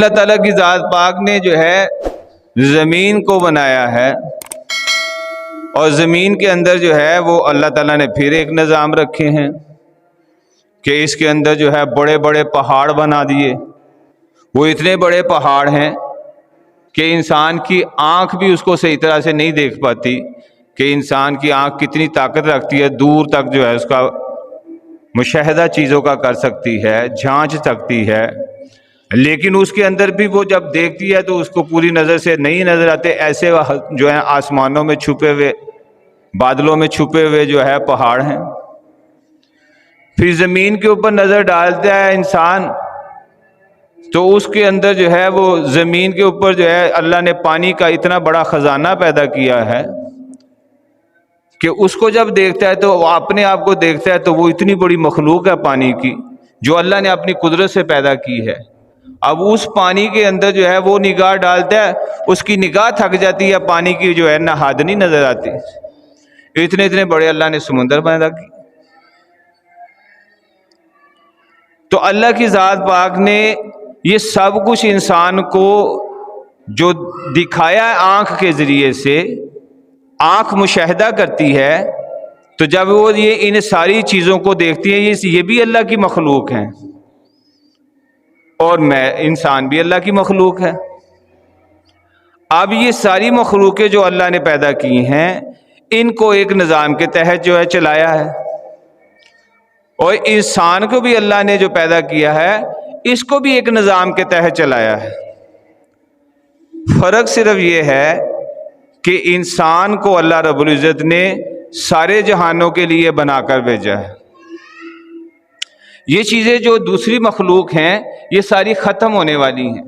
اللہ تعالیٰ کی ذات پاک نے جو ہے زمین کو بنایا ہے، اور زمین کے اندر جو ہے وہ اللہ تعالیٰ نے پھر ایک نظام رکھے ہیں کہ اس کے اندر جو ہے بڑے بڑے پہاڑ بنا دیے۔ وہ اتنے بڑے پہاڑ ہیں کہ انسان کی آنکھ بھی اس کو صحیح طرح سے نہیں دیکھ پاتی کہ انسان کی آنکھ کتنی طاقت رکھتی ہے، دور تک جو ہے اس کا مشاہدہ چیزوں کا کر سکتی ہے، جھانچ سکتی ہے، لیکن اس کے اندر بھی وہ جب دیکھتی ہے تو اس کو پوری نظر سے نہیں نظر آتے، ایسے جو ہے آسمانوں میں چھپے ہوئے، بادلوں میں چھپے ہوئے جو ہے پہاڑ ہیں۔ پھر زمین کے اوپر نظر ڈالتا ہے انسان تو اس کے اندر جو ہے وہ زمین کے اوپر جو ہے اللہ نے پانی کا اتنا بڑا خزانہ پیدا کیا ہے کہ اس کو جب دیکھتا ہے تو وہ اپنے آپ کو دیکھتا ہے تو وہ اتنی بڑی مخلوق ہے پانی کی جو اللہ نے اپنی قدرت سے پیدا کی ہے۔ اب اس پانی کے اندر جو ہے وہ نگاہ ڈالتا ہے، اس کی نگاہ تھک جاتی ہے، پانی کی جو ہے نہاد نہیں نظر آتی۔ اتنے اتنے بڑے اللہ نے سمندر پیدا کی۔ تو اللہ کی ذات پاک نے یہ سب کچھ انسان کو جو دکھایا ہے آنکھ کے ذریعے سے، آنکھ مشاہدہ کرتی ہے، تو جب وہ یہ ان ساری چیزوں کو دیکھتی ہے یہ بھی اللہ کی مخلوق ہیں، اور میں انسان بھی اللہ کی مخلوق ہے۔ اب یہ ساری مخلوقیں جو اللہ نے پیدا کی ہیں ان کو ایک نظام کے تحت جو ہے چلایا ہے، اور انسان کو بھی اللہ نے جو پیدا کیا ہے اس کو بھی ایک نظام کے تحت چلایا ہے۔ فرق صرف یہ ہے کہ انسان کو اللہ رب العزت نے سارے جہانوں کے لیے بنا کر بھیجا ہے۔ یہ چیزیں جو دوسری مخلوق ہیں یہ ساری ختم ہونے والی ہیں۔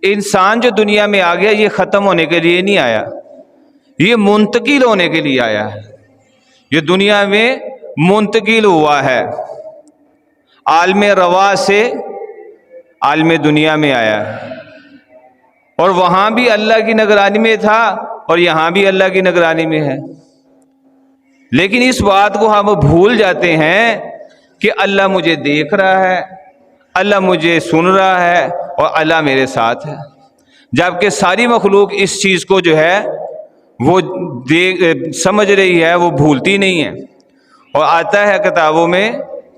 انسان جو دنیا میں آ گیا یہ ختم ہونے کے لیے نہیں آیا، یہ منتقل ہونے کے لیے آیا ہے۔ یہ دنیا میں منتقل ہوا ہے، عالم روا سے عالم دنیا میں آیا ہے، اور وہاں بھی اللہ کی نگرانی میں تھا اور یہاں بھی اللہ کی نگرانی میں ہے۔ لیکن اس بات کو ہم بھول جاتے ہیں کہ اللہ مجھے دیکھ رہا ہے، اللہ مجھے سن رہا ہے، اور اللہ میرے ساتھ ہے، جبکہ ساری مخلوق اس چیز کو جو ہے وہ سمجھ رہی ہے، وہ بھولتی نہیں ہے۔ اور آتا ہے کتابوں میں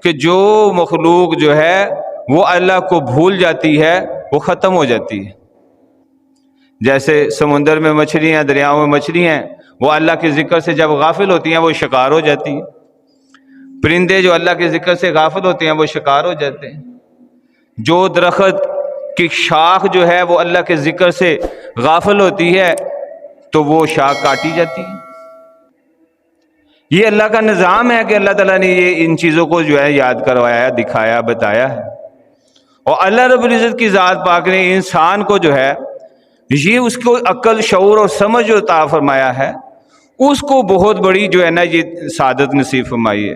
کہ جو مخلوق جو ہے وہ اللہ کو بھول جاتی ہے وہ ختم ہو جاتی ہے۔ جیسے سمندر میں مچھلیاں، دریاؤں میں مچھلیاں، وہ اللہ کے ذکر سے جب غافل ہوتی ہیں وہ شکار ہو جاتی ہیں۔ پرندے جو اللہ کے ذکر سے غافل ہوتے ہیں وہ شکار ہو جاتے ہیں۔ جو درخت کی شاخ جو ہے وہ اللہ کے ذکر سے غافل ہوتی ہے تو وہ شاخ کاٹی جاتی ہے۔ یہ اللہ کا نظام ہے کہ اللہ تعالیٰ نے یہ ان چیزوں کو جو ہے یاد کروایا، دکھایا، بتایا ہے۔ اور اللہ رب العزت کی ذات پاک نے انسان کو جو ہے یہ اس کو عقل، شعور اور سمجھ جو عطا فرمایا ہے، اس کو بہت بڑی جو ہے نا یہ سعادت نصیب فرمائی ہے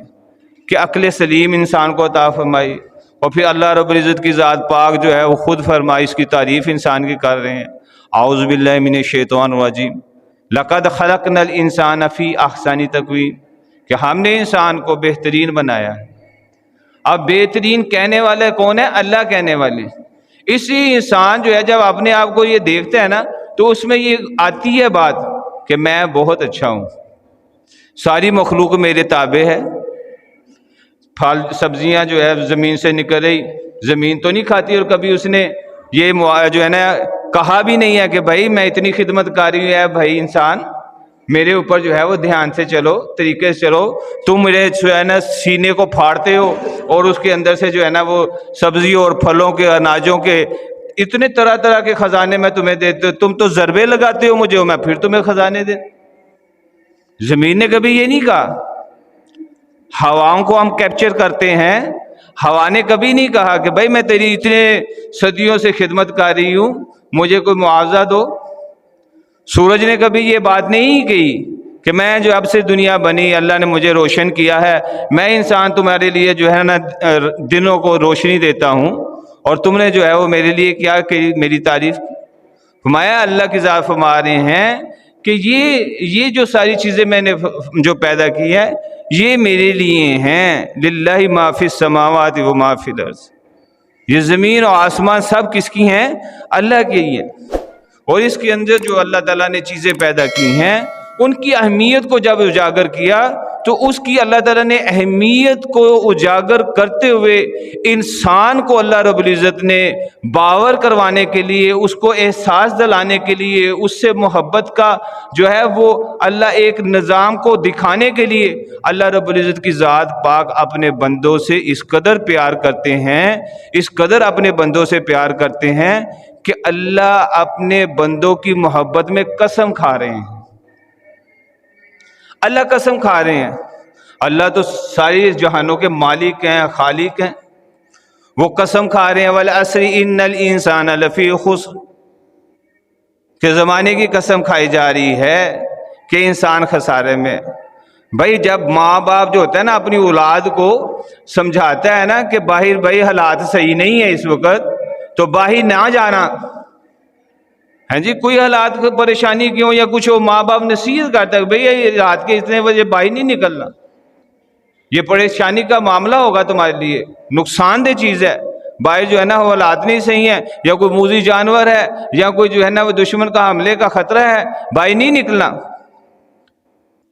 کہ عقل سلیم انسان کو عطا فرمائی۔ اور پھر اللہ رب العزت کی ذات پاک جو ہے وہ خود فرمائی، اس کی تعریف انسان کی کر رہے ہیں۔ اعوذ باللہ من الشیطان الرجیم، لقد خلقنا الانسان فی احسن تقویم، کہ ہم نے انسان کو بہترین بنایا ہے۔ اب بہترین کہنے والے کون ہے؟ اللہ کہنے والے۔ اسی انسان جو ہے جب اپنے آپ کو یہ دیکھتا ہے نا تو اس میں یہ آتی ہے بات کہ میں بہت اچھا ہوں، ساری مخلوق میرے تابع ہے۔ پھل سبزیاں جو ہے زمین سے نکل رہی، زمین تو نہیں کھاتی، اور کبھی اس نے یہ جو ہے نا کہا بھی نہیں ہے کہ بھائی میں اتنی خدمت کاری ہے، بھائی انسان میرے اوپر جو ہے وہ دھیان سے چلو، طریقے سے چلو، تم میرے جو ہے نا سینے کو پھاڑتے ہو اور اس کے اندر سے جو ہے نا وہ سبزیوں اور پھلوں کے، اناجوں کے اتنے طرح طرح کے خزانے میں تمہیں دیتے ہو، تم تو ضربے لگاتے ہو مجھے، میں پھر تمہیں خزانے دے۔ زمین نے کبھی یہ نہیں کہا۔ ہواؤں کو ہم کیپچر کرتے ہیں، ہوا نے کبھی نہیں کہا کہ بھائی میں تیری اتنے صدیوں سے خدمت کر رہی ہوں، مجھے کوئی معاوضہ دو۔ سورج نے کبھی یہ بات نہیں کہی کہ میں جو اب سے دنیا بنی اللہ نے مجھے روشن کیا ہے، میں انسان تمہارے لیے جو ہے نا دنوں کو روشنی دیتا ہوں، اور تم نے جو ہے وہ میرے لیے کیا کہ میری تعریف فرمایا۔ اللہ کی ذات فرما رہے ہیں کہ یہ جو ساری چیزیں میں نے جو پیدا کی ہے یہ میرے لیے ہیں، للہ ما فی السماوات و ما فی الارض، یہ زمین اور آسمان سب کس کی ہیں؟ اللہ کی ہی ہیں۔ اور اس کے اندر جو اللہ تعالیٰ نے چیزیں پیدا کی ہیں ان کی اہمیت کو جب اجاگر کیا تو اس کی اللہ تعالیٰ نے اہمیت کو اجاگر کرتے ہوئے انسان کو اللہ رب العزت نے باور کروانے کے لیے، اس کو احساس دلانے کے لیے، اس سے محبت کا جو ہے وہ اللہ ایک نظام کو دکھانے کے لیے اللہ رب العزت کی ذات پاک اپنے بندوں سے اس قدر پیار کرتے ہیں، اس قدر اپنے بندوں سے پیار کرتے ہیں کہ اللہ اپنے بندوں کی محبت میں قسم کھا رہے ہیں۔ اللہ قسم کھا رہے ہیں، اللہ تو ساری جہانوں کے مالک ہیں، خالق ہیں، وہ قسم کھا رہے ہیں والعصر ان الانسان لفی خسر، کہ زمانے کی قسم کھائی جا رہی ہے کہ انسان خسارے میں۔ بھائی جب ماں باپ جو ہوتا ہے نا اپنی اولاد کو سمجھاتا ہے نا کہ باہر بھائی حالات صحیح نہیں ہے اس وقت تو باہر نہ جانا، ہاں جی، کوئی حالات کو پریشانی کیوں یا کچھ ہو، ماں باپ نصیحت کرتا ہے بھئی یہ رات کے اتنے بجے باہر نہیں نکلنا، یہ پریشانی کا معاملہ ہوگا تمہارے لیے، نقصان دہ چیز ہے، باہر جو ہے نا وہ حالات نہیں صحیح ہیں، یا کوئی موذی جانور ہے یا کوئی جو ہے نا وہ دشمن کا حملے کا خطرہ ہے، باہر نہیں نکلنا۔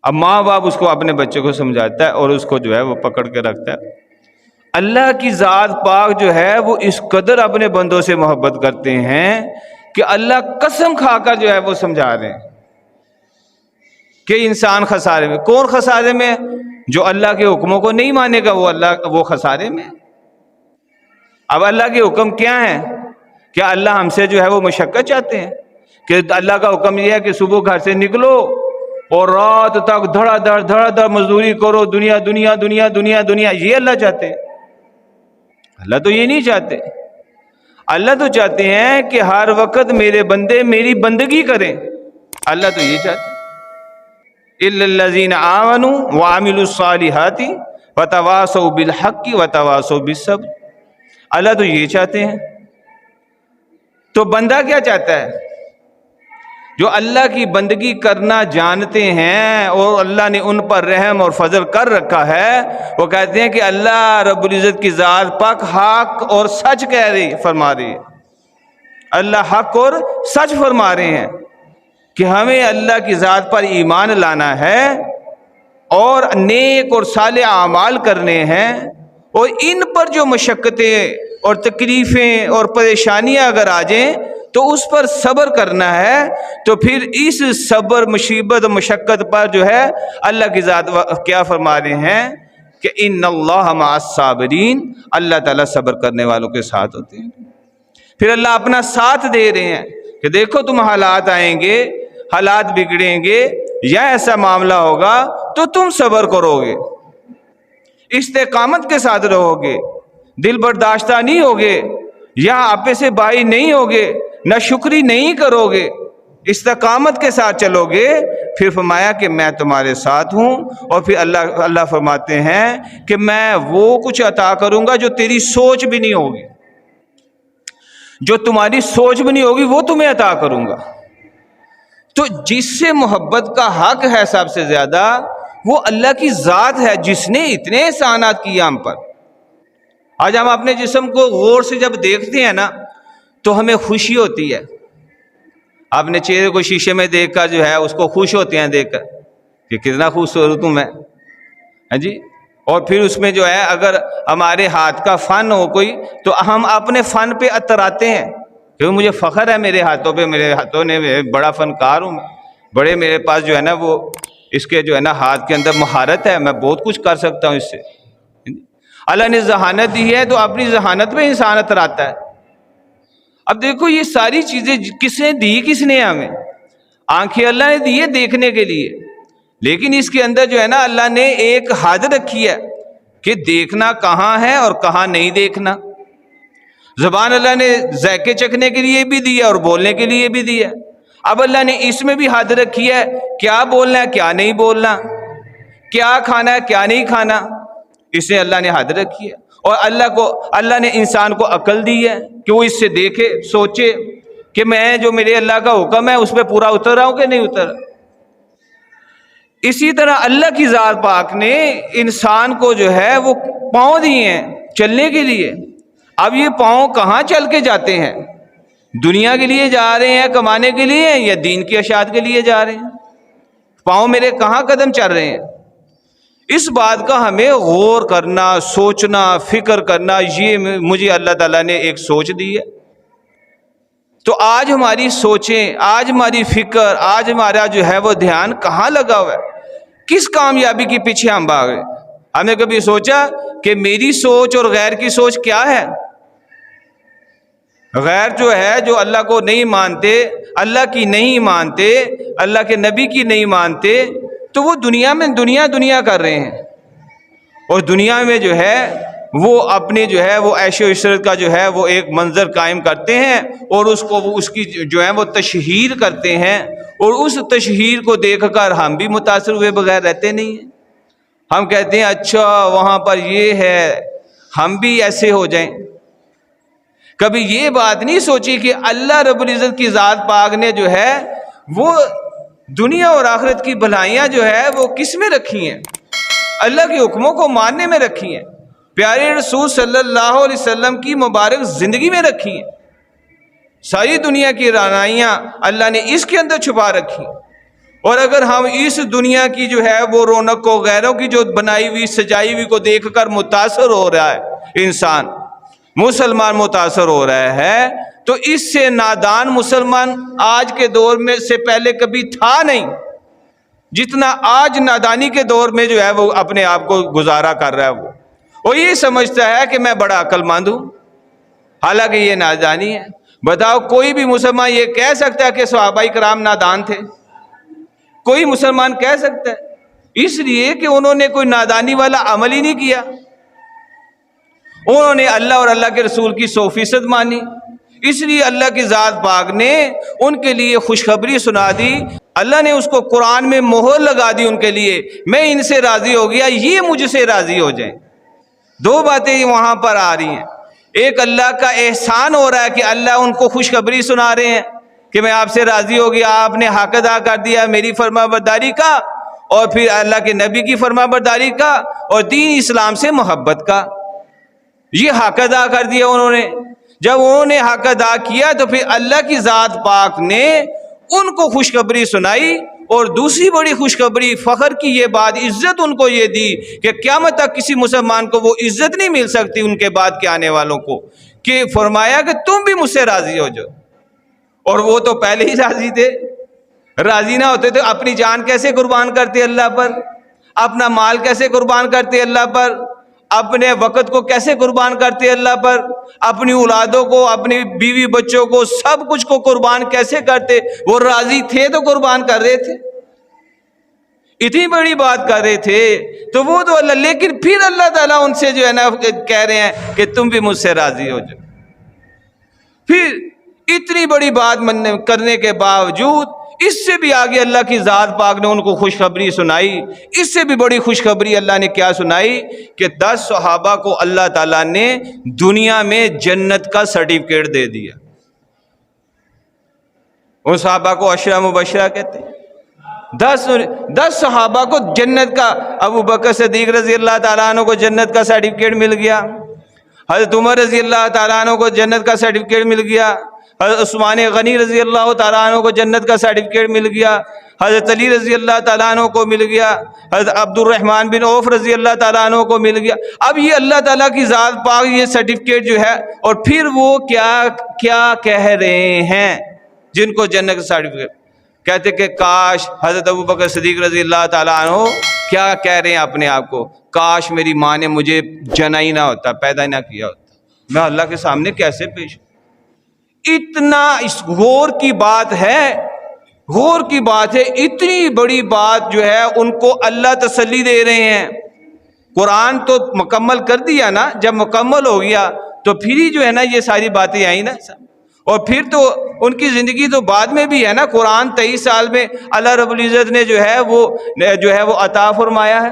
اب ماں باپ اس کو اپنے بچے کو سمجھاتا ہے اور اس کو جو ہے وہ پکڑ کے رکھتا ہے۔ اللہ کی ذات پاک جو ہے وہ اس قدر اپنے بندوں سے محبت کرتے ہیں کہ اللہ قسم کھا کر جو ہے وہ سمجھا رہے ہیں کہ انسان خسارے میں۔ کون خسارے میں؟ جو اللہ کے حکموں کو نہیں مانے گا وہ خسارے میں۔ اب اللہ کے حکم کیا ہیں؟ کیا اللہ ہم سے جو ہے وہ مشقت چاہتے ہیں؟ کہ اللہ کا حکم یہ ہے کہ صبح گھر سے نکلو اور رات تک دھڑا دھڑ مزدوری کرو، دنیا دنیا دنیا دنیا دنیا، یہ اللہ چاہتے ہیں؟ اللہ تو یہ نہیں چاہتے۔ اللہ تو چاہتے ہیں کہ ہر وقت میرے بندے میری بندگی کریں، اللہ تو یہ چاہتے ہیں۔ اِلَّا الَّذِينَ آمَنُوا وَعَمِلُوا الصَّالِحَاتِ وَتَوَاصَوْا بِالْحَقِّ وَتَوَاصَوْا بِالصَّبْرِ، اللہ تو یہ چاہتے ہیں۔ تو بندہ کیا چاہتا ہے؟ جو اللہ کی بندگی کرنا جانتے ہیں اور اللہ نے ان پر رحم اور فضل کر رکھا ہے، وہ کہتے ہیں کہ اللہ رب العزت کی ذات پاک حق اور سچ فرما رہی ہے، اللہ حق اور سچ فرما رہے ہیں کہ ہمیں اللہ کی ذات پر ایمان لانا ہے اور نیک اور صالح اعمال کرنے ہیں، اور ان پر جو مشقتیں اور تکلیفیں اور پریشانیاں اگر آ جائیں تو اس پر صبر کرنا ہے۔ تو پھر اس صبر مصیبت مشقت پر جو ہے اللہ کی ذات کیا فرما رہے ہیں کہ ان اللہ مع الصابرین، اللہ تعالیٰ صبر کرنے والوں کے ساتھ ہوتے ہیں۔ پھر اللہ اپنا ساتھ دے رہے ہیں کہ دیکھو تم حالات آئیں گے، حالات بگڑیں گے یا ایسا معاملہ ہوگا تو تم صبر کرو گے، استقامت کے ساتھ رہو گے، دل برداشتہ نہیں ہوگے، یا آپے سے بائی نہیں ہوگے، نہ شکری نہیں کرو گے، استقامت کے ساتھ چلو گے، پھر فرمایا کہ میں تمہارے ساتھ ہوں۔ اور پھر اللہ فرماتے ہیں کہ میں وہ کچھ عطا کروں گا جو تیری سوچ بھی نہیں ہوگی، جو تمہاری سوچ بھی نہیں ہوگی وہ تمہیں عطا کروں گا۔ تو جس سے محبت کا حق ہے سب سے زیادہ وہ اللہ کی ذات ہے، جس نے اتنے احسانات کیے ہم پر۔ آج ہم اپنے جسم کو غور سے جب دیکھتے ہیں نا تو ہمیں خوشی ہوتی ہے، اپنے چہرے کو شیشے میں دیکھ کر جو ہے اس کو خوش ہوتے ہیں دیکھ کر کہ کتنا خوبصورت ہوں میں، ہاں جی۔ اور پھر اس میں جو ہے اگر ہمارے ہاتھ کا فن ہو کوئی تو ہم اپنے فن پہ اتراتے ہیں کہ مجھے فخر ہے میرے ہاتھوں پہ، میرے ہاتھوں نے بڑا فنکار ہوں، بڑے میرے پاس جو ہے نا وہ اس کے جو ہے نا ہاتھ کے اندر مہارت ہے، میں بہت کچھ کر سکتا ہوں اس سے۔ اللہ نے ذہانت دی ہے تو اپنی ذہانت پہ انسان اتراتا ہے۔ اب دیکھو یہ ساری چیزیں کس نے دی؟ کس نے ہمیں؟ آنکھیں اللہ نے دی ہے دیکھنے کے لیے، لیکن اس کے اندر جو ہے نا اللہ نے ایک حد رکھی ہے کہ دیکھنا کہاں ہے اور کہاں نہیں دیکھنا۔ زبان اللہ نے ذائقے چکھنے کے لیے بھی دی ہے اور بولنے کے لیے بھی دی ہے۔ اب اللہ نے اس میں بھی حد رکھی ہے، کیا بولنا ہے کیا نہیں بولنا، کیا کھانا ہے کیا نہیں کھانا، اس نے اللہ نے حد رکھی ہے۔ اور اللہ نے انسان کو عقل دی ہے کہ وہ اس سے دیکھے سوچے کہ میں جو میرے اللہ کا حکم ہے اس پہ پورا اتر رہا ہوں کہ نہیں اتر رہا۔ اسی طرح اللہ کی ذات پاک نے انسان کو جو ہے وہ پاؤں دیے ہیں چلنے کے لیے، اب یہ پاؤں کہاں چل کے جاتے ہیں؟ دنیا کے لیے جا رہے ہیں کمانے کے لیے یا دین کی اشاعت کے لیے جا رہے ہیں؟ پاؤں میرے کہاں قدم چل رہے ہیں؟ اس بات کا ہمیں غور کرنا، سوچنا، فکر کرنا، یہ مجھے اللہ تعالیٰ نے ایک سوچ دی ہے۔ تو آج ہماری سوچیں، آج ہماری فکر، آج ہمارا جو ہے وہ دھیان کہاں لگا ہوا ہے؟ کس کامیابی کے پیچھے ہم بھاگ رہے ہیں؟ ہم نے کبھی سوچا کہ میری سوچ اور غیر کی سوچ کیا ہے؟ غیر جو ہے، جو اللہ کو نہیں مانتے، اللہ کی نہیں مانتے، اللہ کے نبی کی نہیں مانتے، تو وہ دنیا میں دنیا کر رہے ہیں، اور دنیا میں جو ہے وہ اپنے جو ہے وہ عیش و عشرت کا جو ہے وہ ایک منظر قائم کرتے ہیں، اور اس کی جو ہے وہ تشہیر کرتے ہیں، اور اس تشہیر کو دیکھ کر ہم بھی متاثر ہوئے بغیر رہتے نہیں ہیں۔ ہم کہتے ہیں اچھا وہاں پر یہ ہے، ہم بھی ایسے ہو جائیں۔ کبھی یہ بات نہیں سوچی کہ اللہ رب العزت کی ذات پاک نے جو ہے وہ دنیا اور آخرت کی بھلائیاں جو ہے وہ کس میں رکھی ہیں؟ اللہ کے حکموں کو ماننے میں رکھی ہیں، پیارے رسول صلی اللہ علیہ وسلم کی مبارک زندگی میں رکھی ہیں۔ ساری دنیا کی رعنائیاں اللہ نے اس کے اندر چھپا رکھی، اور اگر ہم اس دنیا کی جو ہے وہ رونق کو، غیروں کی جو بنائی ہوئی سجائی ہوئی کو دیکھ کر متاثر ہو رہا ہے، انسان مسلمان متاثر ہو رہا ہے، تو اس سے نادان مسلمان آج کے دور میں سے پہلے کبھی تھا نہیں، جتنا آج نادانی کے دور میں جو ہے وہ اپنے آپ کو گزارا کر رہا ہے۔ وہ یہ سمجھتا ہے کہ میں بڑا عقل مند ہوں، حالانکہ یہ نادانی ہے۔ بتاؤ کوئی بھی مسلمان یہ کہہ سکتا ہے کہ صحابہ کرام نادان تھے؟ کوئی مسلمان کہہ سکتا ہے؟ اس لیے کہ انہوں نے کوئی نادانی والا عمل ہی نہیں کیا، انہوں نے اللہ اور اللہ کے رسول کی 100% مانی، اس لیے اللہ کی ذات پاک نے ان کے لیے خوشخبری سنا دی، اللہ نے اس کو قرآن میں مہر لگا دی ان کے لیے، میں ان سے راضی ہو گیا، یہ مجھ سے راضی ہو جائیں۔ دو باتیں وہاں پر آ رہی ہیں، ایک اللہ کا احسان ہو رہا ہے کہ اللہ ان کو خوشخبری سنا رہے ہیں کہ میں آپ سے راضی ہو گیا، آپ نے حق ادا کر دیا میری فرما برداری کا، اور پھر اللہ کے نبی کی فرما برداری کا، اور دین اسلام سے محبت کا، یہ حق ادا کر دیا انہوں نے۔ جب انہوں نے حق ادا کیا تو پھر اللہ کی ذات پاک نے ان کو خوشخبری سنائی، اور دوسری بڑی خوشخبری، فخر کی یہ بات، عزت ان کو یہ دی کہ قیامت تک کسی مسلمان کو وہ عزت نہیں مل سکتی ان کے بعد کے آنے والوں کو، کہ فرمایا کہ تم بھی مجھ سے راضی ہو جاؤ۔ اور وہ تو پہلے ہی راضی تھے، راضی نہ ہوتے تو اپنی جان کیسے قربان کرتے اللہ پر، اپنا مال کیسے قربان کرتے اللہ پر، اپنے وقت کو کیسے قربان کرتے اللہ پر، اپنی اولادوں کو، اپنی بیوی بچوں کو، سب کچھ کو قربان کیسے کرتے؟ وہ راضی تھے تو قربان کر رہے تھے، اتنی بڑی بات کر رہے تھے تو وہ تو اللہ، لیکن پھر اللہ تعالیٰ ان سے جو ہے نا کہہ رہے ہیں کہ تم بھی مجھ سے راضی ہو جاؤ۔ پھر اتنی بڑی بات کرنے کے باوجود اس سے بھی آگے اللہ کی ذات پاک نے ان کو خوشخبری سنائی، اس سے بھی بڑی خوشخبری اللہ نے کیا سنائی کہ 10 صحابہ کو اللہ تعالیٰ نے دنیا میں جنت کا سرٹیفکیٹ دے دیا۔ ان صحابہ کو عشرہ مبشرہ کہتے ہیں۔ 10 صحابہ کو جنت کا، ابو بکر صدیق رضی اللہ تعالیٰ عنہ کو جنت کا سرٹیفکیٹ مل گیا، حضرت عمر رضی اللہ تعالیٰ عنہ کو جنت کا سرٹیفکیٹ مل گیا، حضرت عثمان غنی رضی اللہ تعالیٰ عنہ کو جنت کا سرٹیفکیٹ مل گیا، حضرت علی رضی اللہ تعالیٰ عنہ کو مل گیا، حضرت عبد الرحمن بن عوف رضی اللہ تعالیٰ عنہ کو مل گیا۔ اب یہ اللہ تعالیٰ کی ذات پاک یہ سرٹیفکیٹ جو ہے، اور پھر وہ کیا کہہ رہے ہیں جن کو جنت کا سرٹیفکیٹ کہتے کہ کاش، حضرت ابو بکر صدیق رضی اللہ تعالیٰ عنہ کیا کہہ رہے ہیں اپنے آپ کو، کاش میری ماں نے مجھے جنا ہی نہ ہوتا، پیدا نہ کیا ہوتا، میں اللہ کے سامنے کیسے پیش ہوں۔ اتنا اس غور کی بات ہے، غور کی بات ہے، اتنی بڑی بات جو ہے ان کو اللہ تسلی دے رہے ہیں۔ قرآن تو مکمل کر دیا نا، جب مکمل ہو گیا تو پھر ہی جو ہے نا یہ ساری باتیں آئیں نا، اور پھر تو ان کی زندگی تو بعد میں بھی ہے نا۔ قرآن 23 سال میں اللہ رب العزت نے جو ہے وہ عطا فرمایا ہے،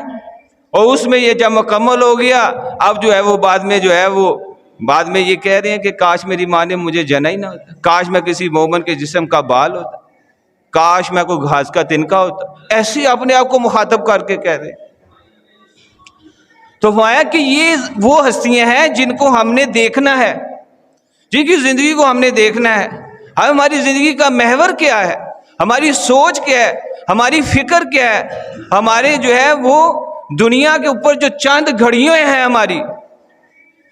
اور اس میں یہ جب مکمل ہو گیا اب جو ہے وہ بعد میں یہ کہہ رہے ہیں کہ کاش میری ماں نے مجھے جنا ہی نہ ہوتا، کاش میں کسی مومن کے جسم کا بال ہوتا، کاش میں کوئی گھاس کا تنکا ہوتا، ایسے اپنے آپ کو مخاطب کر کے کہہ رہے ہیں۔ تو فرمایا کہ یہ وہ ہستیاں ہیں جن کو ہم نے دیکھنا ہے، جن کی زندگی کو ہم نے دیکھنا ہے. ہماری زندگی کا محور کیا ہے، ہماری سوچ کیا ہے، ہماری فکر کیا ہے، ہمارے جو ہے وہ دنیا کے اوپر جو چند گھڑیاں ہیں ہماری.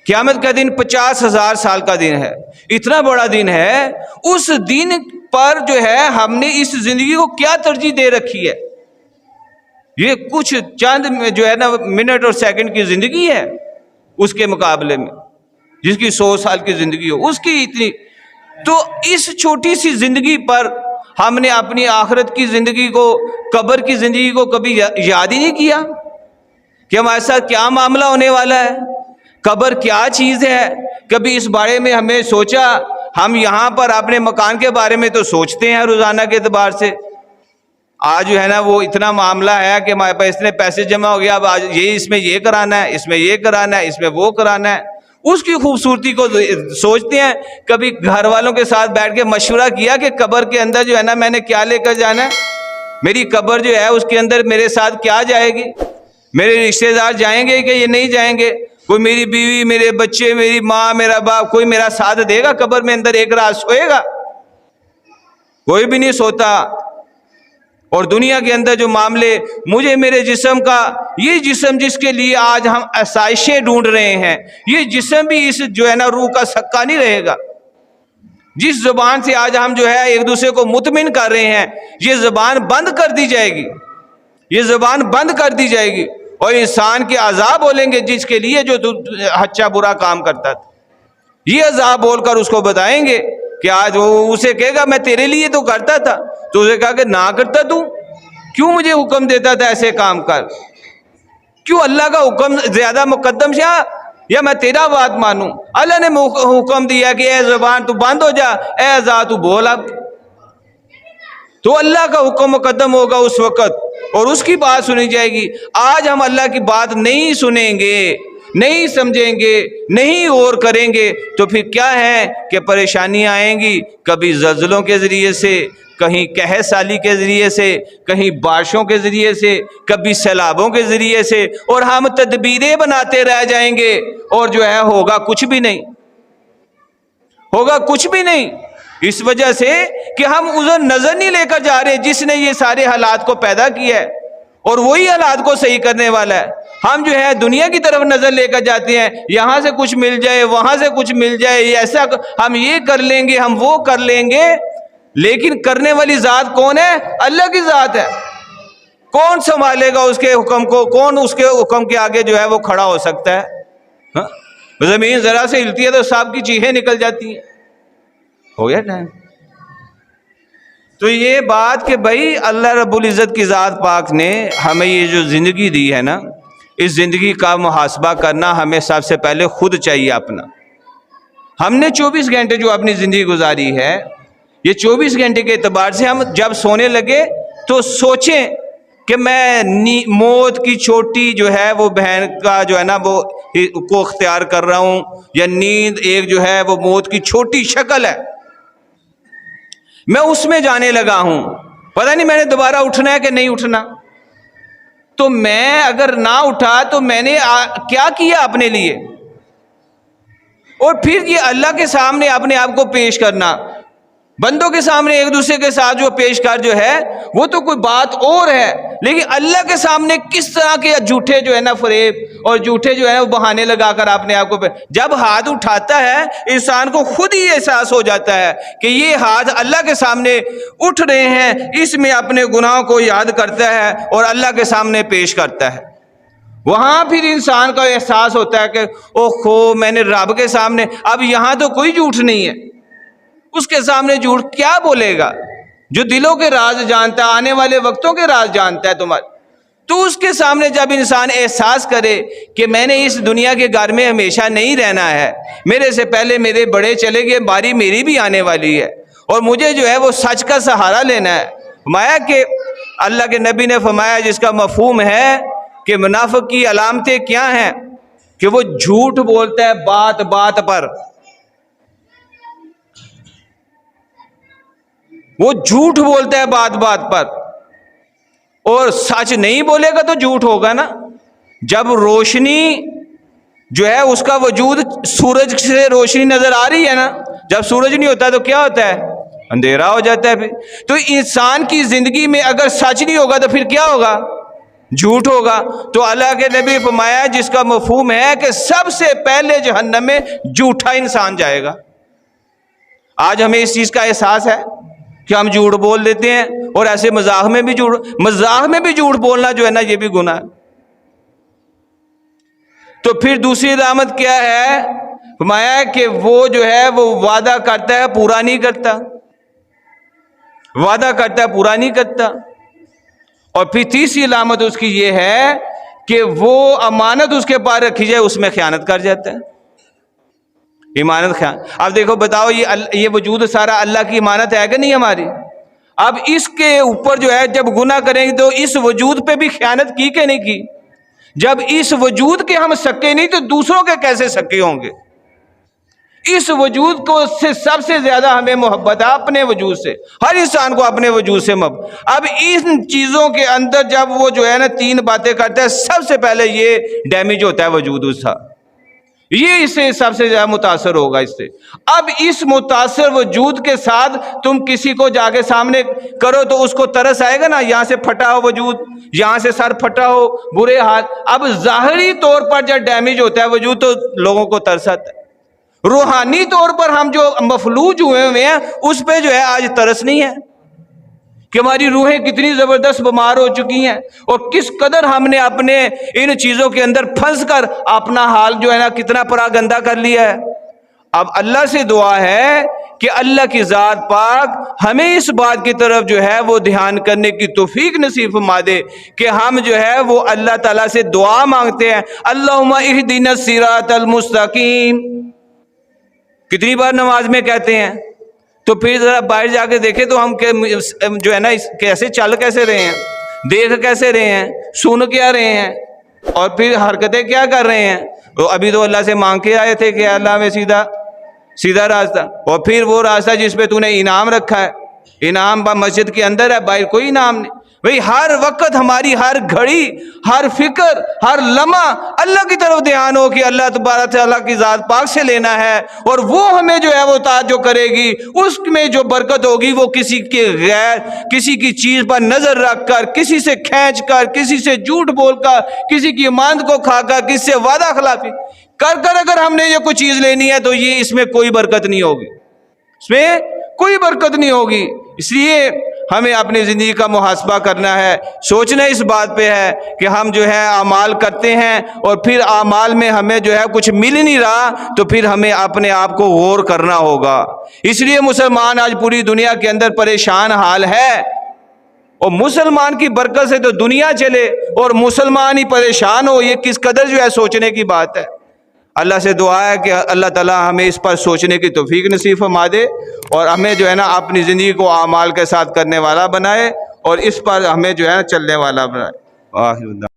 قیامت کا دن 50,000 سال کا دن ہے، اتنا بڑا دن ہے. اس دن پر جو ہے ہم نے اس زندگی کو کیا ترجیح دے رکھی ہے؟ یہ کچھ چند جو ہے نا منٹ اور سیکنڈ کی زندگی ہے اس کے مقابلے میں، جس کی 100 سال کی زندگی ہو اس کی اتنی. تو اس چھوٹی سی زندگی پر ہم نے اپنی آخرت کی زندگی کو، قبر کی زندگی کو کبھی یاد ہی نہیں کیا کہ ہمارے ساتھ کیا معاملہ ہونے والا ہے، قبر کیا چیز ہے. کبھی اس بارے میں ہمیں سوچا؟ ہم یہاں پر اپنے مکان کے بارے میں تو سوچتے ہیں روزانہ کے اعتبار سے. آج جو ہے نا وہ اتنا معاملہ ہے کہ ہمارے پاس اتنے پیسے جمع ہو گیا، اب آج یہ اس میں یہ کرانا ہے، اس میں یہ کرانا ہے، اس میں وہ کرانا ہے. اس کی خوبصورتی کو سوچتے ہیں؟ کبھی گھر والوں کے ساتھ بیٹھ کے مشورہ کیا کہ قبر کے اندر جو ہے نا میں نے کیا لے کر جانا ہے؟ میری قبر جو ہے اس کے اندر میرے ساتھ کیا جائے گی؟ میرے رشتہ دار جائیں گے کہ یہ نہیں جائیں گے؟ کوئی میری بیوی، میرے بچے، میری ماں، میرا باپ، کوئی میرا ساتھ دے گا قبر میں اندر ایک رات سوئے گا؟ کوئی بھی نہیں سوتا. اور دنیا کے اندر جو معاملے مجھے میرے جسم کا، یہ جسم جس کے لیے آج ہم آسائشیں ڈھونڈ رہے ہیں، یہ جسم بھی اس جو ہے نا روح کا سکہ نہیں رہے گا. جس زبان سے آج ہم جو ہے ایک دوسرے کو مطمئن کر رہے ہیں، یہ زبان بند کر دی جائے گی، یہ زبان بند کر دی جائے گی. اور انسان کے عذاب بولیں گے جس کے لیے جو اچھا برا کام کرتا تھا، یہ عذاب بول کر اس کو بتائیں گے کہ آج وہ اسے کہے گا میں تیرے لیے تو کرتا تھا، تو اسے کہا کہ نہ کرتا تو کیوں مجھے حکم دیتا تھا ایسے کام کر؟ کیوں اللہ کا حکم زیادہ مقدم ہے یا میں تیرا بات مانوں؟ اللہ نے حکم دیا کہ اے زبان تو بند ہو جا، اے اذا تو بول. اب تو اللہ کا حکم مقدم ہوگا اس وقت اور اس کی بات سنی جائے گی. آج ہم اللہ کی بات نہیں سنیں گے، نہیں سمجھیں گے، نہیں غور کریں گے تو پھر کیا ہے کہ پریشانیاں آئیں گی. کبھی زلزلوں کے ذریعے سے، کہیں قحط سالی کے ذریعے سے، کہیں بارشوں کے ذریعے سے، کبھی سیلابوں کے ذریعے سے، اور ہم تدبیریں بناتے رہ جائیں گے اور جو ہے ہوگا کچھ بھی نہیں، ہوگا کچھ بھی نہیں. اس وجہ سے کہ ہم ادھر نظر نہیں لے کر جا رہے جس نے یہ سارے حالات کو پیدا کیا ہے اور وہی حالات کو صحیح کرنے والا ہے. ہم جو ہے دنیا کی طرف نظر لے کر جاتے ہیں، یہاں سے کچھ مل جائے، وہاں سے کچھ مل جائے، ایسا ہم یہ کر لیں گے، ہم وہ کر لیں گے. لیکن کرنے والی ذات کون ہے؟ اللہ کی ذات ہے. کون سنبھالے گا اس کے حکم کو؟ کون اس کے حکم کے آگے جو ہے وہ کھڑا ہو سکتا ہے؟ زمین ذرا سے ہلتی ہے تو سانپ کی چیخیں نکل جاتی ہیں. ہو گیا ٹائم. تو یہ بات کہ بھائی اللہ رب العزت کی ذات پاک نے ہمیں یہ جو زندگی دی ہے نا، اس زندگی کا محاسبہ کرنا ہمیں سب سے پہلے خود چاہیے اپنا. ہم نے 24 گھنٹے جو اپنی زندگی گزاری ہے، یہ 24 گھنٹے کے اعتبار سے ہم جب سونے لگے تو سوچیں کہ میں موت کی چھوٹی جو ہے وہ بہن کا جو ہے نا وہ کو اختیار کر رہا ہوں، یا نیند ایک جو ہے وہ موت کی چھوٹی شکل ہے، میں اس میں جانے لگا ہوں. پتہ نہیں میں نے دوبارہ اٹھنا ہے کہ نہیں اٹھنا. تو میں اگر نہ اٹھا تو میں نے کیا کیا اپنے لیے؟ اور پھر یہ اللہ کے سامنے اپنے آپ کو پیش کرنا، بندوں کے سامنے ایک دوسرے کے ساتھ جو پیش کر جو ہے وہ تو کوئی بات اور ہے، لیکن اللہ کے سامنے کس طرح کے جھوٹے جو ہے نا فریب اور جھوٹے جو ہے وہ بہانے لگا کر اپنے آپ کو جب ہاتھ اٹھاتا ہے انسان کو خود ہی احساس ہو جاتا ہے کہ یہ ہاتھ اللہ کے سامنے اٹھ رہے ہیں، اس میں اپنے گناہوں کو یاد کرتا ہے اور اللہ کے سامنے پیش کرتا ہے. وہاں پھر انسان کا احساس ہوتا ہے کہ اوہ میں نے رب کے سامنے، اب یہاں تو کوئی جھوٹ نہیں ہے، اس کے سامنے جھوٹ کیا بولے گا؟ جو دلوں کے راز جانتا ہے، آنے والے وقتوں کے راز جانتا ہے تمہارے. تو اس کے سامنے جب انسان احساس کرے کہ میں نے اس دنیا کے گھر میں ہمیشہ نہیں رہنا ہے، میرے سے پہلے میرے بڑے چلے گئے، باری میری بھی آنے والی ہے، اور مجھے جو ہے وہ سچ کا سہارا لینا ہے. فرمایا کہ اللہ کے نبی نے فرمایا جس کا مفہوم ہے کہ منافق کی علامتیں کیا ہیں، کہ وہ جھوٹ بولتا ہے بات بات پر، وہ جھوٹ بولتا ہے بات بات پر، اور سچ نہیں بولے گا تو جھوٹ ہوگا نا. جب روشنی جو ہے اس کا وجود سورج سے روشنی نظر آ رہی ہے نا، جب سورج نہیں ہوتا تو کیا ہوتا ہے؟ اندھیرا ہو جاتا ہے۔ پھر تو انسان کی زندگی میں اگر سچ نہیں ہوگا تو پھر کیا ہوگا؟ جھوٹ ہوگا۔ تو اللہ کے نبی فرمایا جس کا مفہوم ہے کہ سب سے پہلے جہنم میں جھوٹا انسان جائے گا۔ آج ہمیں اس چیز کا احساس ہے کہ ہم جھوٹ بول دیتے ہیں، اور ایسے مذاق میں بھی جھوٹ بولنا جو ہے نا یہ بھی گناہ ہے۔ تو پھر دوسری علامت کیا ہے؟ فرمایا کہ وہ جو ہے وہ وعدہ کرتا ہے پورا نہیں کرتا، وعدہ کرتا ہے پورا نہیں کرتا۔ اور پھر تیسری علامت اس کی یہ ہے کہ وہ امانت اس کے پاس رکھی جائے اس میں خیانت کر جاتا ہے۔ امانت خیانت، اب دیکھو بتاؤ یہ وجود سارا اللہ کی امانت ہے کہ نہیں ہماری؟ اب اس کے اوپر جو ہے جب گناہ کریں گے تو اس وجود پہ بھی خیانت کی کہ نہیں کی؟ جب اس وجود کے ہم سکے نہیں تو دوسروں کے کیسے سکے ہوں گے؟ اس وجود کو سے سب سے زیادہ ہمیں محبت ہے اپنے وجود سے، ہر انسان کو اپنے وجود سے محبت۔ اب ان چیزوں کے اندر جب وہ جو ہے نا تین باتیں کرتا ہے، سب سے پہلے یہ ڈیمیج ہوتا ہے وجود اس کا، یہ اس سے سب سے زیادہ متاثر ہوگا اس سے۔ اب اس متاثر وجود کے ساتھ تم کسی کو جا کے سامنے کرو تو اس کو ترس آئے گا نا، یہاں سے پھٹا ہو وجود، یہاں سے سر پھٹا ہو، برے حال۔ اب ظاہری طور پر جب ڈیمیج ہوتا ہے وجود تو لوگوں کو ترس آتا ہے، روحانی طور پر ہم جو مفلوج ہوئے ہیں اس پہ جو ہے آج ترس نہیں ہے کہ ہماری روحیں کتنی زبردست بیمار ہو چکی ہیں، اور کس قدر ہم نے اپنے ان چیزوں کے اندر پھنس کر اپنا حال جو ہے نا کتنا پراگندہ کر لیا ہے۔ اب اللہ سے دعا ہے کہ اللہ کی ذات پاک ہمیں اس بات کی طرف جو ہے وہ دھیان کرنے کی توفیق نصیب فرما دے کہ ہم جو ہے وہ اللہ تعالیٰ سے دعا مانگتے ہیں، اللہم اہدنا الصراط المستقیم، کتنی بار نماز میں کہتے ہیں؟ تو پھر ذرا باہر جا کے دیکھیں تو ہم جو ہے نا کیسے چل کیسے رہے ہیں، دیکھ کیسے رہے ہیں، سن کیا رہے ہیں، اور پھر حرکتیں کیا کر رہے ہیں۔ تو ابھی تو اللہ سے مانگ کے آئے تھے کہ اللہ میں سیدھا راستہ، اور پھر وہ راستہ جس پہ تو نے انعام رکھا ہے، انعام مسجد کے اندر ہے، باہر کوئی انعام نہیں۔ بھئی ہر وقت ہماری ہر گھڑی، ہر فکر، ہر لمحہ اللہ کی طرف دھیان ہو کہ اللہ تبارک تعالیٰ کی ذات پاک سے لینا ہے، اور وہ ہمیں جو ہے وہ توجہ کرے گی، اس میں جو برکت ہوگی وہ کسی کے غیر، کسی کی چیز پر نظر رکھ کر، کسی سے کھینچ کر، کسی سے جھوٹ بول کر، کسی کی امانت کو کھا کر، کسی سے وعدہ خلافی کر کر اگر ہم نے یہ کوئی چیز لینی ہے تو یہ اس میں کوئی برکت نہیں ہوگی، اس میں کوئی برکت نہیں ہوگی۔ اس لیے ہمیں اپنی زندگی کا محاسبہ کرنا ہے، سوچنا اس بات پہ ہے کہ ہم جو ہے اعمال کرتے ہیں اور پھر اعمال میں ہمیں جو ہے کچھ مل نہیں رہا تو پھر ہمیں اپنے آپ کو غور کرنا ہوگا۔ اس لیے مسلمان آج پوری دنیا کے اندر پریشان حال ہے، اور مسلمان کی برکت سے تو دنیا چلے اور مسلمان ہی پریشان ہو، یہ کس قدر جو ہے سوچنے کی بات ہے۔ اللہ سے دعا ہے کہ اللہ تعالیٰ ہمیں اس پر سوچنے کی توفیق نصیب فرما دے، اور ہمیں جو ہے نا اپنی زندگی کو اعمال کے ساتھ کرنے والا بنائے، اور اس پر ہمیں جو ہے نا چلنے والا بنائے۔